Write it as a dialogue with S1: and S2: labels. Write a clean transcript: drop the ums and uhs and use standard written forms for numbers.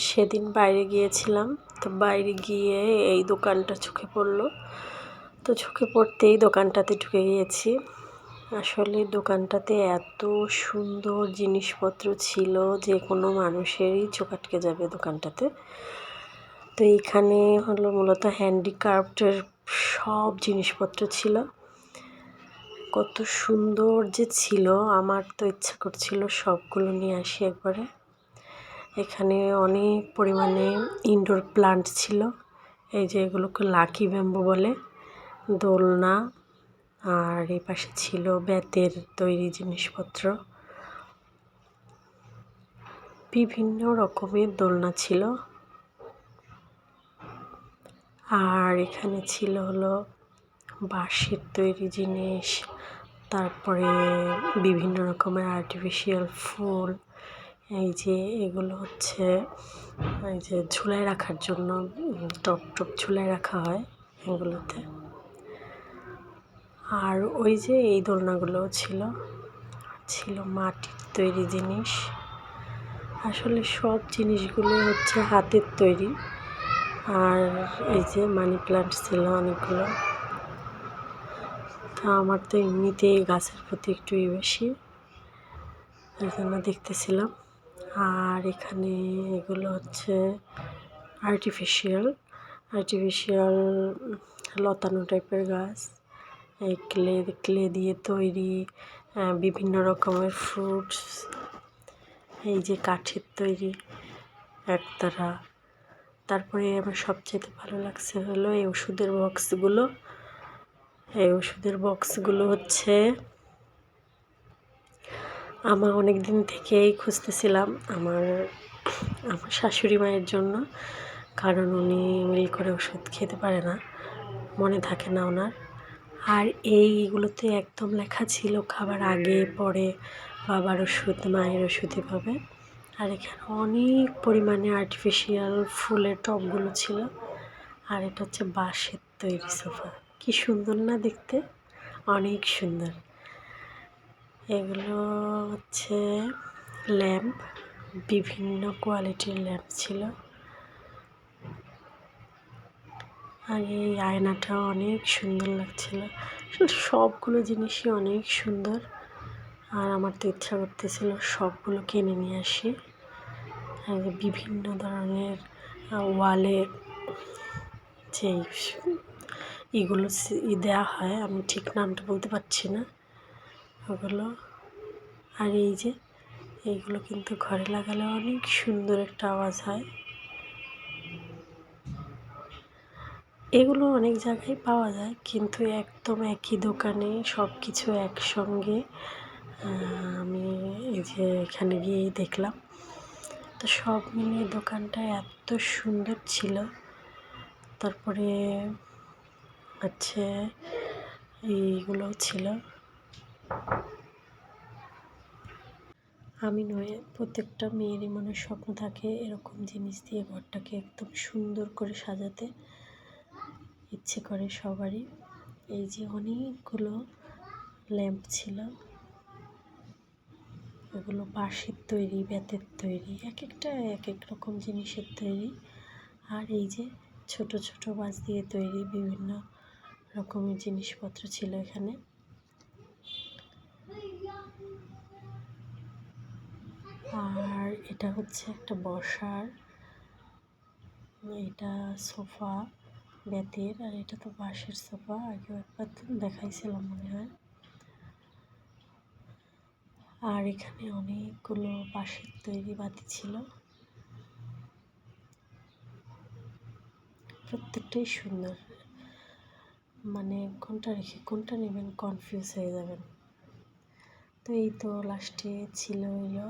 S1: সেদিন বাইরে গিয়েছিলাম, তো বাইরে গিয়ে এই দোকানটা চোখে পড়লো। তো চোখে পড়তেই দোকানটাতে ঢুকে গিয়েছি। আসলে দোকানটাতে এত সুন্দর জিনিসপত্র ছিল যে কোনো মানুষেরই চোখ আটকে যাবে দোকানটাতে। তো এইখানে হলো মূলত হ্যান্ডিক্রাফটের সব জিনিসপত্র ছিল। কত সুন্দর যে ছিল, আমার তো ইচ্ছা করছিল সবগুলো নিয়ে আসি একবারে। এখানে অনেক পরিমাণে ইনডোর প্লান্ট ছিল, এই যে এগুলোকে লাকি ব্যাম্বু বলে, দোলনা, আর এই পাশে ছিল বেতের তৈরি জিনিসপত্র। বিভিন্ন রকমের দোলনা ছিল, আর এখানে ছিল হলো বাঁশের তৈরি জিনিস, তারপরে বিভিন্ন রকমের আর্টিফিশিয়াল ফুল। এই যে এগুলো হচ্ছে এই যে ঝুলায় রাখার জন্য, টপ টপ ঝুলায় রাখা হয় এগুলোতে। আর ওই যে এই দোলনাগুলোও ছিল মাটির তৈরি জিনিস। আসলে সব জিনিসগুলো হচ্ছে হাতের তৈরি। আর এই যে মানি প্লান্ট ছিল অনেকগুলো। তা আমার তো এমনিতেই গাছের প্রতি একটু বেশি, এই জন্য দেখতেছিলাম। আর এখানে এগুলো হচ্ছে আর্টিফিশিয়াল লতানো টাইপের গাছ, এই ক্লে দিয়ে তৈরি বিভিন্ন রকমের ফ্রুটস। এই যে কাঠের তৈরি একতারা। তারপরে আমার সবচেয়ে ভালো লাগছে হলো এই ওষুধের বক্সগুলো হচ্ছে আমার অনেক দিন থেকেই খুঁজতেছিলাম আমার শাশুড়ি মায়ের জন্য, কারণ উনি মিল করে ওষুধ খেতে পারে না, মনে থাকে না ওনার। আর এইগুলোতে একদম লেখা ছিল খাবার আগে পরে বাবার ওষুধ, মায়ের ওষুধ এভাবে। আর এখানে অনেক পরিমাণে আর্টিফিশিয়াল ফুলের টবগুলো ছিল। আর এটা হচ্ছে বাঁশের তৈরি সোফা। কি সুন্দর না দেখতে, অনেক সুন্দর। এগুলো হচ্ছে ল্যাম্প, বিভিন্ন কোয়ালিটির ল্যাম্প ছিল। আর এই আয়নাটাও অনেক সুন্দর লাগছিল। সবগুলো জিনিসই অনেক সুন্দর। আর আমার তো ইচ্ছা করতেছিল সবগুলো কিনে নিয়ে আসি। আর বিভিন্ন ধরনের ওয়ালে যে এগুলো দেওয়া হয়, আমি ঠিক নামটা বলতে পারছি না ওগুলো। আর এই যে এইগুলো কিন্তু ঘরে লাগালে অনেক সুন্দর একটা আওয়াজ হয়। এগুলো অনেক জায়গায় পাওয়া যায়, কিন্তু একদম একই দোকানে সব কিছু একসঙ্গে আমি এই যে এখানে গিয়েই দেখলাম। তো সব মিলিয়ে দোকানটা এত সুন্দর ছিল। তারপরে হচ্ছে এইগুলো ছিল। আমি নয়, প্রত্যেকটা মেয়েরই মনে স্বপ্ন থাকে এরকম জিনিস দিয়ে ঘরটাকে একদম সুন্দর করে সাজাতে, ইচ্ছে করে সবারই। এই যে অনেকগুলো ল্যাম্প ছিল, এগুলো বাঁশের তৈরি, বেতের তৈরি, এক একটা এক এক রকম জিনিসের তৈরি। আর এই যে ছোট ছোট বাঁশ দিয়ে তৈরি বিভিন্ন রকমের জিনিসপত্র ছিল এখানে। আর এটা হচ্ছে একটা বসার, এটা সোফা বেতের, আর এটা তো বাঁশের সোফা, আগেও একবার দেখাইছিলাম মনে হয়। আর এখানে অনেকগুলো বাঁশের তৈরি বাতি ছিল, প্রত্যেকটাই সুন্দর। মানে কোনটা রেখে কোনটা নেবেন কনফিউজ হয়ে যাবেন। তো এই তো লাস্টে ছিল হলো